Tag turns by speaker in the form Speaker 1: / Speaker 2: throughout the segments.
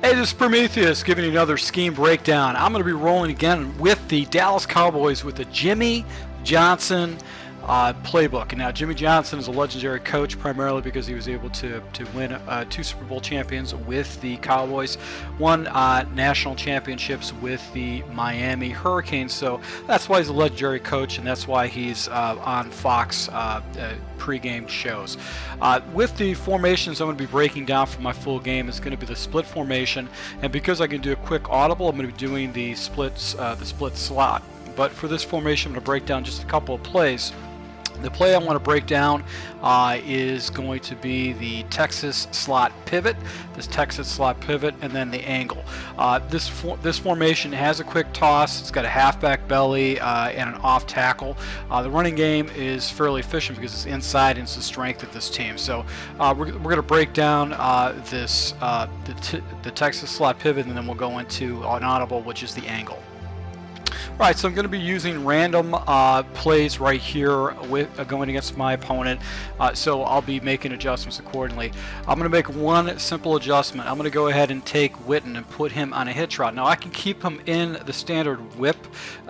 Speaker 1: Hey, this is Prometheus giving you another scheme breakdown. I'm going to be rolling again with the Dallas Cowboys with the Jimmy Johnson playbook. And now Jimmy Johnson is a legendary coach primarily because he was able to win 2 Super Bowl champions with the Cowboys, 1 national championships with the Miami Hurricanes. So that's why he's a legendary coach, and that's why he's on Fox pre-game shows. With the formations I'm going to be breaking down for my full game is going to be the split formation, and because I can do a quick audible, I'm going to be doing the split slot. But for this formation, I'm going to break down just a couple of plays. The play I want to break down is going to be the Texas slot pivot, and then the angle. This formation has a quick toss. It's got a halfback belly and an off tackle. The running game is fairly efficient because it's inside and it's the strength of this team. So we're going to break down the Texas slot pivot, and then we'll go into an audible, which is the angle. Alright, so I'm going to be using random plays right here with going against my opponent, so I'll be making adjustments accordingly. I'm going to make one simple adjustment. I'm going to go ahead and take Witten and put him on a hitch route. Now I can keep him in the standard whip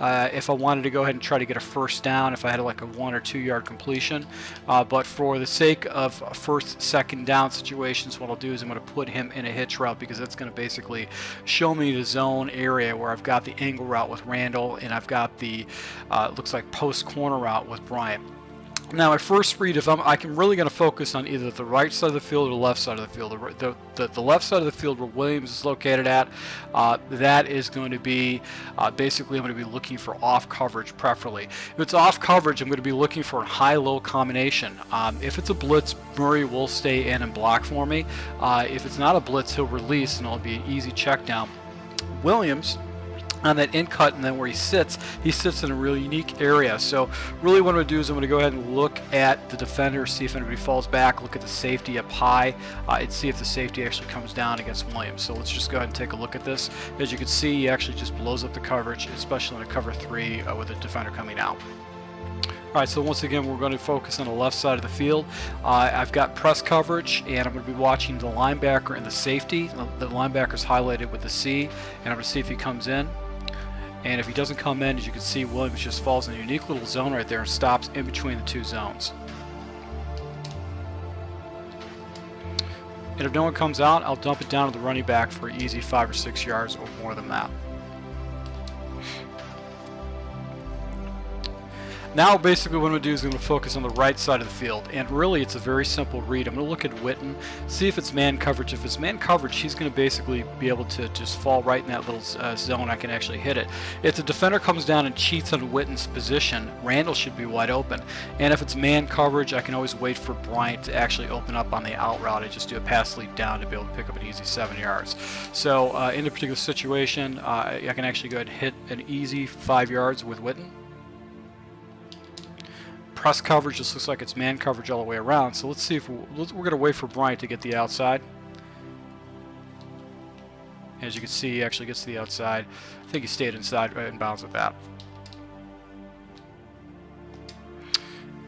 Speaker 1: if I wanted to go ahead and try to get a first down, if I had like a 1 or 2 yard completion, but for the sake of first, second down situations, what I'll do is I'm going to put him in a hitch route because that's going to basically show me the zone area where I've got the angle route with Randall, and I've got the looks like post corner route with Bryant. Now my first read, I'm really going to focus on either the right side of the field or the left side of the field. The left side of the field where Williams is located at, that is going to be basically I'm going to be looking for off coverage preferably. If it's off coverage, I'm going to be looking for a high-low combination. If it's a blitz, Murray will stay in and block for me. If it's not a blitz, he'll release and it'll be an easy check down. Williams, on that in cut and then where he sits in a really unique area. So really what I'm going to do is I'm going to go ahead and look at the defender, see if anybody falls back, look at the safety up high, and see if the safety actually comes down against Williams. So let's just go ahead and take a look at this. As you can see, he actually just blows up the coverage, especially in a cover 3 with the defender coming out. Alright, so once again we're going to focus on the left side of the field. I've got press coverage, and I'm going to be watching the linebacker and the safety. The linebacker's highlighted with the C, and I'm going to see if he comes in. And if he doesn't come in, as you can see, Williams just falls in a unique little zone right there and stops in between the 2 zones. And if no one comes out, I'll dump it down to the running back for easy 5 or 6 yards or more than that. Now basically what I'm going to do is I'm going to focus on the right side of the field, and really it's a very simple read. I'm going to look at Witten, see if it's man coverage. If it's man coverage, he's going to basically be able to just fall right in that little zone. I can actually hit it. If the defender comes down and cheats on Witten's position, Randall should be wide open. And if it's man coverage, I can always wait for Bryant to actually open up on the out route. I just do a pass lead down to be able to pick up an easy 7 yards. So in a particular situation, I can actually go ahead and hit an easy 5 yards with Witten. Press coverage just looks like it's man coverage all the way around, so let's see if we're going to wait for Bryant to get the outside. As you can see, he actually gets to the outside. I think he stayed inside right in bounds with that.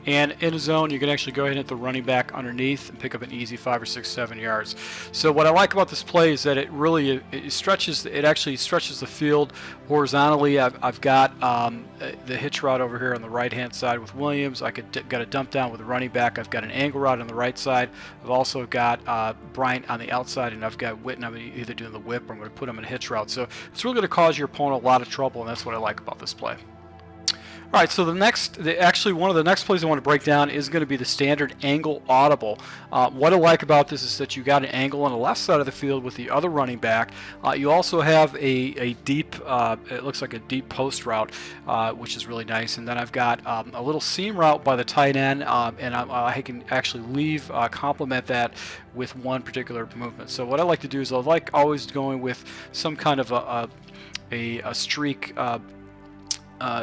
Speaker 1: And in a zone, you can actually go ahead and hit the running back underneath and pick up an easy 5 or 6, 7 yards. So what I like about this play is that it really actually stretches the field horizontally. I've got the hitch route over here on the right hand side with Williams. I got a dump down with the running back. I've got an angle route on the right side. I've also got Bryant on the outside, and I've got Witten. I'm either doing the whip or I'm going to put him in a hitch route. So it's really going to cause your opponent a lot of trouble, and that's what I like about this play. Alright, so actually one of the next plays I want to break down is going to be the standard angle audible. What I like about this is that you got an angle on the left side of the field with the other running back. You also have a deep, it looks like a deep post route, which is really nice. And then I've got a little seam route by the tight end, and I can actually complement that with one particular movement. So what I like to do is I like always going with some kind of a streak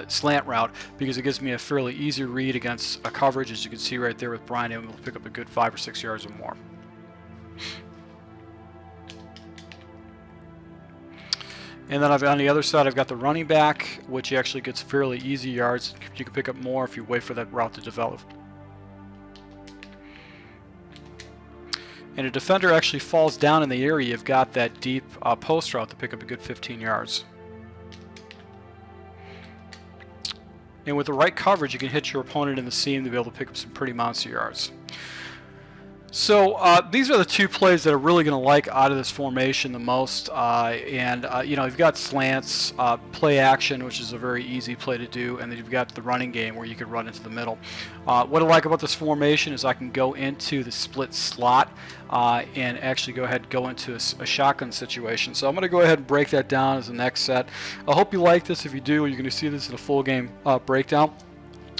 Speaker 1: slant route, because it gives me a fairly easy read against a coverage. As you can see right there with Brian, and we'll pick up a good 5 or 6 yards or more. And then on the other side, I've got the running back, which actually gets fairly easy yards. You can pick up more if you wait for that route to develop. and a defender actually falls down in the area, you've got that deep post route to pick up a good 15 yards. And with the right coverage, you can hit your opponent in the seam to be able to pick up some pretty monster yards. So these are the two plays that are really going to like out of this formation the most. You know, you've got slants, play action, which is a very easy play to do, and then you've got the running game where you could run into the middle. What I like about this formation is I can go into the split slot and actually go ahead and go into a shotgun situation. So I'm going to go ahead and break that down as the next set. I hope you like this. If you do, you're going to see this in a full game breakdown.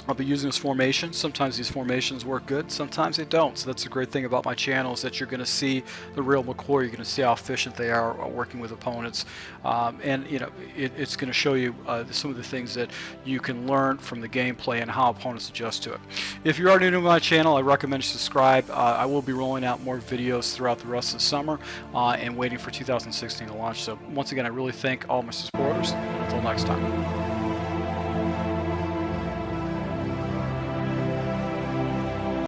Speaker 1: I'll be using this formation. Sometimes these formations work good, sometimes they don't. So that's the great thing about my channel, is that you're going to see the real McCoy. You're going to see how efficient they are working with opponents, and you know, it's going to show you some of the things that you can learn from the gameplay and how opponents adjust to it. If you are new to my channel, I recommend you subscribe. I will be rolling out more videos throughout the rest of the summer and waiting for 2016 to launch. So once again, I really thank all my supporters. Until next time.